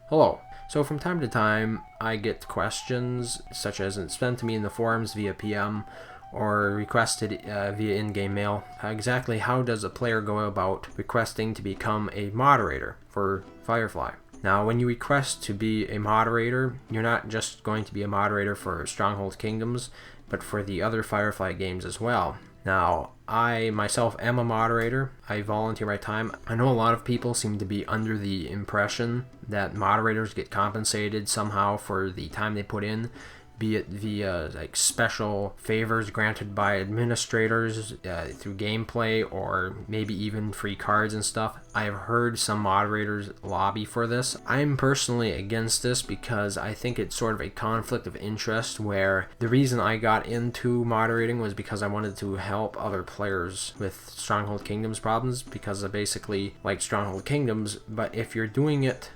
Hello. So from time to time, I get questions such as sent to me in the forums via PM or requested via in-game mail. Exactly how does a player go about requesting to become a moderator for Firefly? Now, when you request to be a moderator, you're not just going to be a moderator for Stronghold Kingdoms, but for the other Firefly games as well. Now, I myself am a moderator. I volunteer my time. I know a lot of people seem to be under the impression that moderators get compensated somehow for the time they put in, be it via like special favors granted by administrators through gameplay, or maybe even free cards and stuff. I have heard some moderators lobby for this. I'm personally against this because I think it's sort of a conflict of interest, where the reason I got into moderating was because I wanted to help other players with Stronghold Kingdoms problems, because I basically like Stronghold Kingdoms, but if you're doing it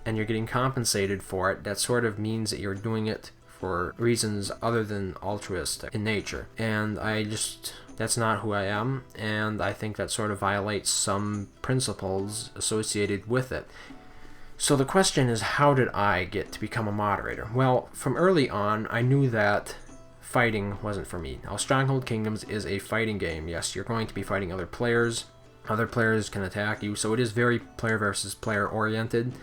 and you're getting compensated for it, that sort of means that you're doing it for reasons other than altruistic in nature. And that's not who I am, and I think that sort of violates some principles associated with it. So the question is, how did I get to become a moderator? Well, from early on, I knew that fighting wasn't for me. Now, Stronghold Kingdoms is a fighting game. Yes, you're going to be fighting other players. Other players can attack you, so it is very player versus player oriented,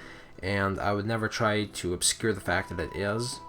and I would never try to obscure the fact that it is.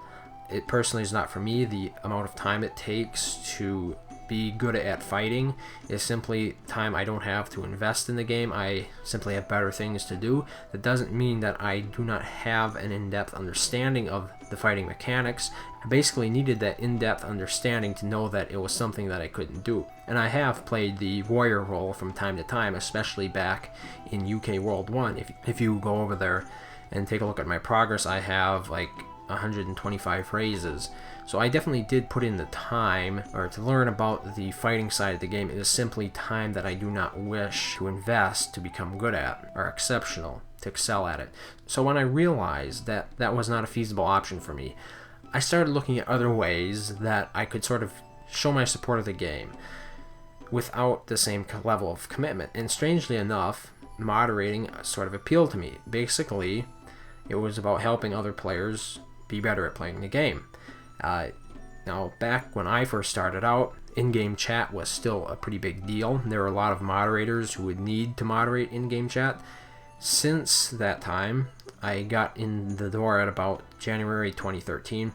It personally is not for me. The amount of time it takes to be good at fighting is simply time I don't have to invest in the game. I simply have better things to do. That doesn't mean that I do not have an in-depth understanding of the fighting mechanics. I basically needed that in-depth understanding to know that it was something that I couldn't do. And I have played the warrior role from time to time, especially back in UK World 1. If you go over there and take a look at my progress, I have like 125 raises. So I definitely did put in the time to learn about the fighting side of the game. It is simply time that I do not wish to invest to become good at, or exceptional, to excel at it. So when I realized that that was not a feasible option for me, I started looking at other ways that I could sort of show my support of the game without the same level of commitment. And strangely enough, moderating sort of appealed to me. Basically, it was about helping other players be better at playing the game. Now, back when I first started out, in-game chat was still a pretty big deal. There were a lot of moderators who would need to moderate in-game chat. Since that time, I got in the door at about January 2013.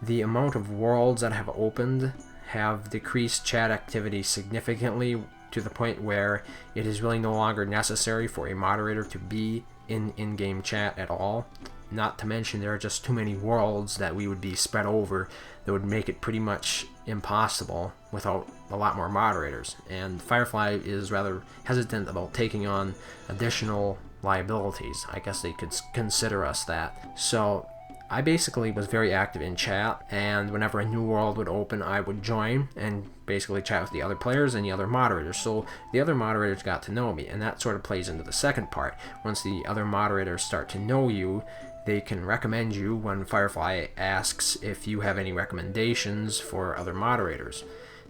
The amount of worlds that have opened have decreased chat activity significantly, to the point where it is really no longer necessary for a moderator to be in-game chat at all. Not to mention, there are just too many worlds that we would be spread over that would make it pretty much impossible without a lot more moderators. And Firefly is rather hesitant about taking on additional liabilities. I guess they could consider us that. So I basically was very active in chat, and whenever a new world would open, I would join and basically chat with the other players and the other moderators. So the other moderators got to know me, and that sort of plays into the second part. Once the other moderators start to know you, they can recommend you when Firefly asks if you have any recommendations for other moderators.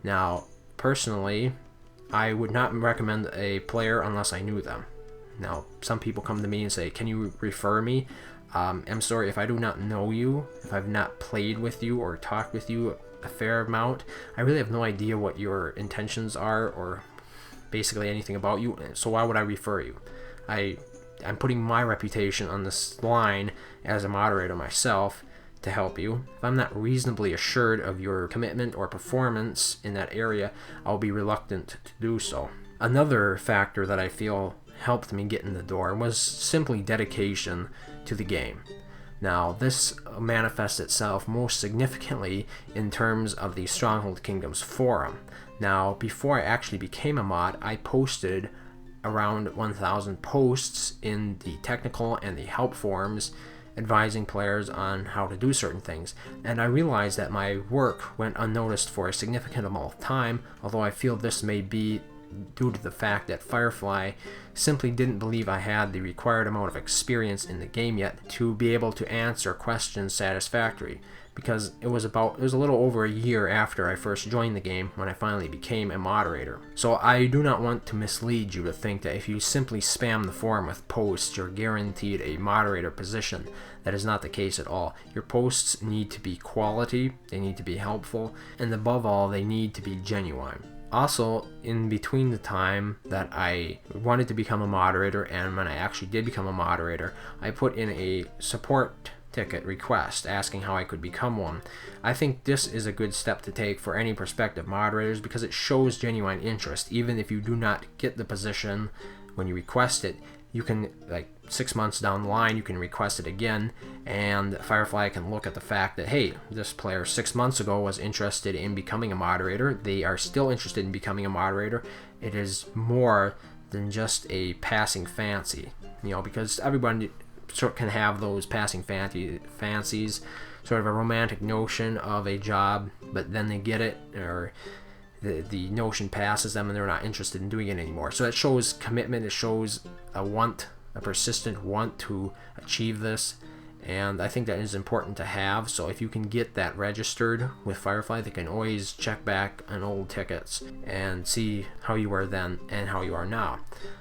Now, personally, I would not recommend a player unless I knew them. Now, some people come to me and say, "Can you refer me?" I'm sorry, if I do not know you, if I've not played with you or talked with you a fair amount, I really have no idea what your intentions are or basically anything about you, so why would I refer you? I'm putting my reputation on this line as a moderator myself to help you. If I'm not reasonably assured of your commitment or performance in that area, I'll be reluctant to do so. Another factor that I feel helped me get in the door was simply dedication to the game. Now, this manifests itself most significantly in terms of the Stronghold Kingdoms forum. Now, before I actually became a mod, I posted around 1,000 posts in the technical and the help forums advising players on how to do certain things, and I realized that my work went unnoticed for a significant amount of time, although I feel this may be due to the fact that Firefly simply didn't believe I had the required amount of experience in the game yet to be able to answer questions satisfactorily, because it was a little over a year after I first joined the game when I finally became a moderator. So I do not want to mislead you to think that if you simply spam the forum with posts, you're guaranteed a moderator position. That is not the case at all. Your posts need to be quality, they need to be helpful, and above all, they need to be genuine. Also, in between the time that I wanted to become a moderator and when I actually did become a moderator, I put in a support ticket request asking how I could become one. I think this is a good step to take for any prospective moderators because it shows genuine interest. Even if you do not get the position when you request it, you can, like 6 months down the line, you can request it again, and Firefly can look at the fact that, hey, this player 6 months ago was interested in becoming a moderator. They are still interested in becoming a moderator. It is more than just a passing fancy, because everybody can have those passing fancies, sort of a romantic notion of a job, but then they get it, or the notion passes them and they're not interested in doing it anymore. So it shows commitment, it shows a persistent want to achieve this, and I think that is important to have. So if you can get that registered with Firefly, they can always check back on old tickets and see how you were then and how you are now.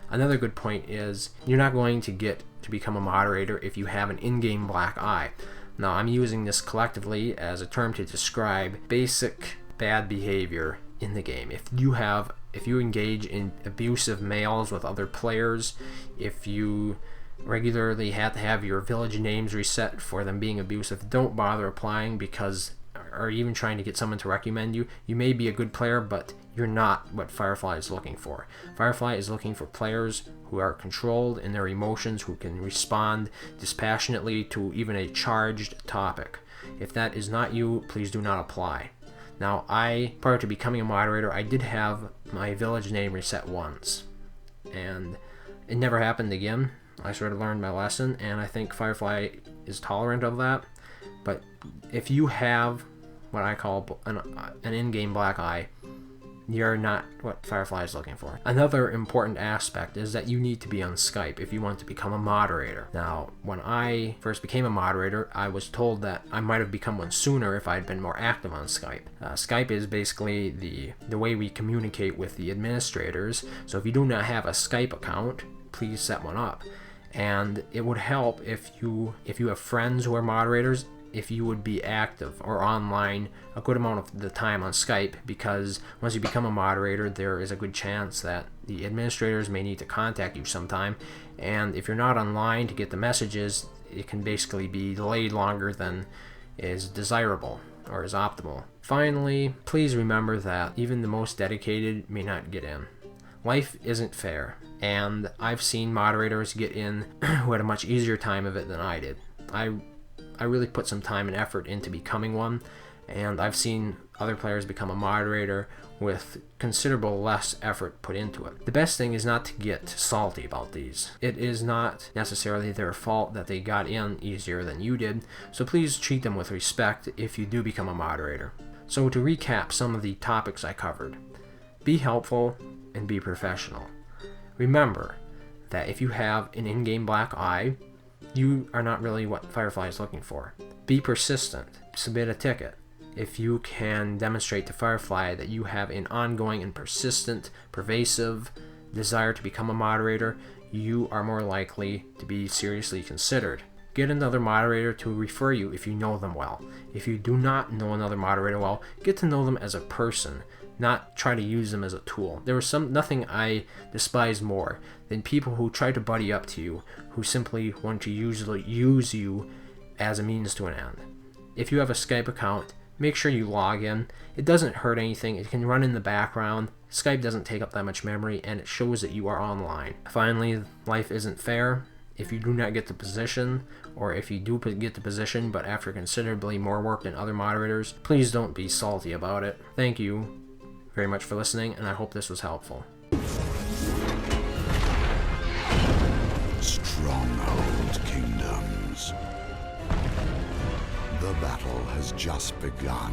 Another good point is you're not going to get to become a moderator if you have an in-game black eye. Now, I'm using this collectively as a term to describe basic bad behavior in the game. If you engage in abusive mails with other players, if you regularly have to have your village names reset for them being abusive, don't bother applying, or even trying to get someone to recommend you. You may be a good player, but you're not what Firefly is looking for. Firefly is looking for players who are controlled in their emotions, who can respond dispassionately to even a charged topic. If that is not you, please do not apply. Now, prior to becoming a moderator, I did have my village name reset once, and it never happened again. I sort of learned my lesson, and I think Firefly is tolerant of that. But if you have what I call an in-game black eye, you're not what Firefly is looking for. Another important aspect is that you need to be on Skype if you want to become a moderator. Now, when I first became a moderator, I was told that I might have become one sooner if I had been more active on Skype. Skype is basically the way we communicate with the administrators, so if you do not have a Skype account, please set one up. And it would help if you have friends who are moderators, if you would be active or online a good amount of the time on Skype, because once you become a moderator, there is a good chance that the administrators may need to contact you sometime, and if you're not online to get the messages, it can basically be delayed longer than is desirable or is optimal. Finally, please remember that even the most dedicated may not get in. Life isn't fair, and I've seen moderators get in who had a much easier time of it than I did. I really put some time and effort into becoming one, and I've seen other players become a moderator with considerable less effort put into it. The best thing is not to get salty about these. It is not necessarily their fault that they got in easier than you did, so please treat them with respect if you do become a moderator. So to recap some of the topics I covered: be helpful and be professional. Remember that if you have an in-game black eye, you are not really what Firefly is looking for. Be persistent. Submit a ticket. If you can demonstrate to Firefly that you have an ongoing and persistent, pervasive desire to become a moderator, you are more likely to be seriously considered. Get another moderator to refer you if you know them well. If you do not know another moderator well, get to know them as a person, not try to use them as a tool. There was nothing I despise more than people who try to buddy up to you, who simply want to use you as a means to an end. If you have a Skype account, make sure you log in. It doesn't hurt anything. It can run in the background. Skype doesn't take up that much memory, and it shows that you are online. Finally, life isn't fair. If you do not get the position, or if you do get the position but after considerably more work than other moderators, please don't be salty about it. Thank you very much for listening, and I hope this was helpful. Stronghold Kingdoms. The battle has just begun.